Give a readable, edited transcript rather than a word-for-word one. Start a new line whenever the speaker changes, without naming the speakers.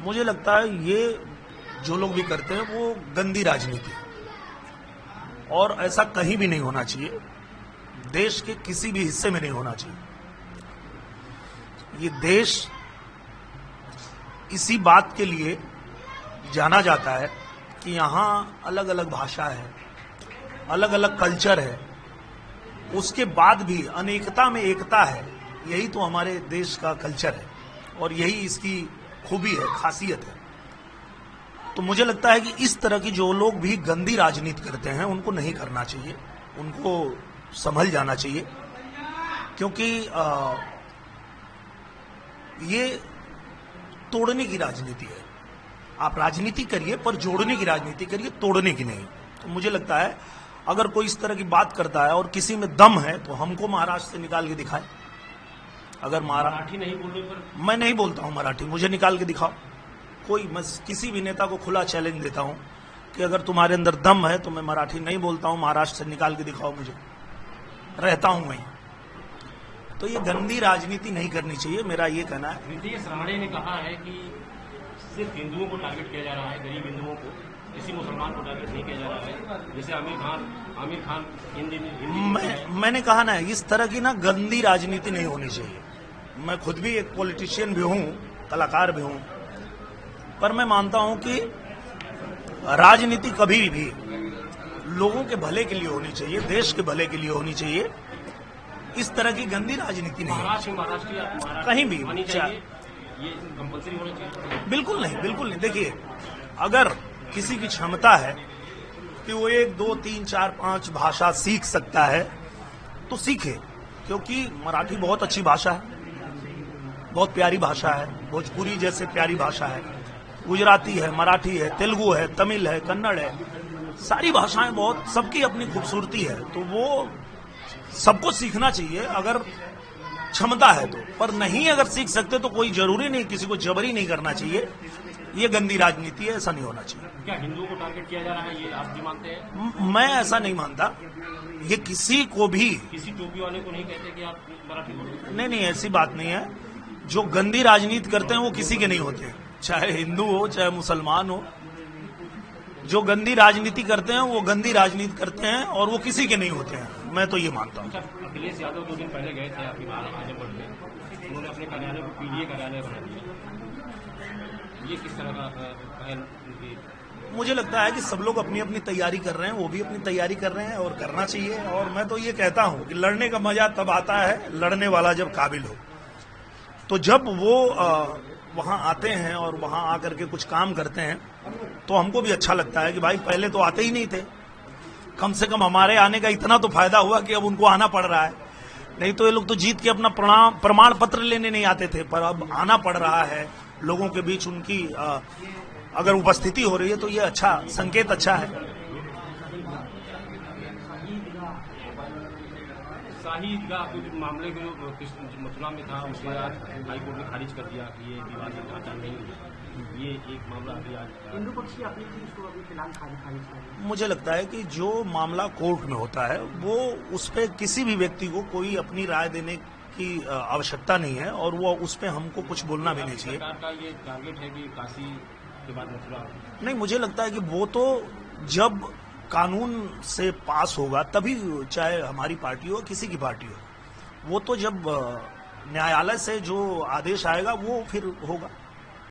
मुझे लगता है ये जो लोग भी करते हैं वो गंदी राजनीति है और ऐसा कहीं भी नहीं होना चाहिए। देश के किसी भी हिस्से में नहीं होना चाहिए। ये देश इसी बात के लिए जाना जाता है कि यहाँ अलग अलग भाषा है, अलग अलग कल्चर है, उसके बाद भी अनेकता में एकता है। यही तो हमारे देश का कल्चर है और यही इसकी खूबी है, खासियत है। तो मुझे लगता है कि इस तरह की जो लोग भी गंदी राजनीति करते हैं उनको नहीं करना चाहिए, उनको संभल जाना चाहिए, क्योंकि ये तोड़ने की राजनीति है। आप राजनीति करिए पर जोड़ने की राजनीति करिए, तोड़ने की नहीं। तो मुझे लगता है अगर कोई इस तरह की बात करता है और किसी में दम है तो हमको महाराष्ट्र से निकाल के दिखाए। अगर
मराठी नहीं बोल रहे पर
मैं नहीं बोलता हूं मराठी, मुझे निकाल के दिखाओ। मैं किसी भी नेता को खुला चैलेंज देता हूं कि अगर तुम्हारे अंदर दम है तो मैं मराठी नहीं बोलता हूं, महाराष्ट्र से निकाल के दिखाओ मुझे, रहता हूं वहीं। तो ये गंदी राजनीति नहीं करनी चाहिए, मेरा ये कहना है।
नीतीश राणे ने कहा है कि सिर्फ हिंदुओं को टारगेट किया जा रहा है, गरीब हिंदुओं को, किसी मुसलमान को टारगेट नहीं किया जा रहा है। जैसे आमिर खान हिंदी
मैंने कहा ना, इस तरह की ना गंदी राजनीति नहीं होनी चाहिए। मैं खुद भी एक पॉलिटिशियन भी हूं, कलाकार भी हूं, पर मैं मानता हूं कि राजनीति कभी भी लोगों के भले के लिए होनी चाहिए, देश के भले के लिए होनी चाहिए। इस तरह की गंदी राजनीति नहीं
महाराष्ट्र
कहीं भी
ये कंपल्सरी होना चाहिए।
बिल्कुल नहीं, बिल्कुल नहीं। देखिए, अगर किसी की क्षमता है कि वो 1, 2, 3, 4, 5 भाषा सीख सकता है तो सीखे, क्योंकि मराठी बहुत अच्छी भाषा है, बहुत प्यारी भाषा है, भोजपुरी जैसे प्यारी भाषा है, गुजराती है, मराठी है, तेलुगु है, तमिल है, कन्नड़ है, सारी भाषाएं बहुत, सबकी अपनी खूबसूरती है। तो वो सबको सीखना चाहिए अगर क्षमता है तो, पर नहीं अगर सीख सकते तो कोई जरूरी नहीं, किसी को जबरी नहीं करना चाहिए। ये गंदी राजनीति है, ऐसा नहीं होना चाहिए।
क्या हिंदुओं को टारगेट किया जा रहा है, ये आप भी मानते हैं?
मैं ऐसा नहीं मानता। ये किसी को भी,
किसी टोपी वाले को नहीं कहते कि आप मराठी बोलो।
नहीं, ऐसी बात नहीं है। जो गंदी राजनीति करते हैं वो किसी के नहीं होते, चाहे हिंदू हो चाहे मुसलमान हो। जो गंदी राजनीति करते हैं वो गंदी राजनीति करते हैं और वो किसी के नहीं होते हैं। मैं तो ये मानता हूँ।
अखिलेश यादव 2 दिन पहले गए थे आपकी आजमगढ़ में, उन्होंने अपने कार्यालय को पीडीए कार्यालय बना दिया। ये किस तरह का पहल?
मुझे लगता है कि सब लोग अपनी अपनी तैयारी कर रहे हैं, वो भी अपनी तैयारी कर रहे हैं और करना चाहिए। और मैं तो ये कहता हूँ कि लड़ने का मजा तब आता है लड़ने वाला जब काबिल हो। तो जब वो वहां आते हैं और वहां आकर के कुछ काम करते हैं तो हमको भी अच्छा लगता है कि भाई पहले तो आते ही नहीं थे, कम से कम हमारे आने का इतना तो फायदा हुआ कि अब उनको आना पड़ रहा है। नहीं तो ये लोग तो जीत के अपना प्रमाण पत्र लेने नहीं आते थे, पर अब आना पड़ रहा है लोगों के बीच। उनकी अगर उपस्थिति हो रही है तो ये अच्छा संकेत, अच्छा है।
शाही ईदगाह कुछ मामले को मथुरा में था, उसके बाद हाईकोर्ट ने खारिज कर दिया कि ये विवादित ढांचा नहीं है। ये एक मामला अभी आज हिंदू पक्षी अपनी चीज को अभी फिलहाल खारिज कर।
मुझे लगता है कि जो मामला कोर्ट में होता है वो उस पर किसी भी व्यक्ति को कोई अपनी राय देने की आवश्यकता नहीं है और वो उस पर हमको कुछ बोलना भी नहीं चाहिए।
सरकार का ये टारगेट है कि काशी के बाद मथुरा।
नहीं, मुझे लगता है कि वो तो जब कानून से पास होगा तभी, चाहे हमारी पार्टी हो किसी की पार्टी हो, वो तो जब न्यायालय से जो आदेश आएगा वो फिर होगा।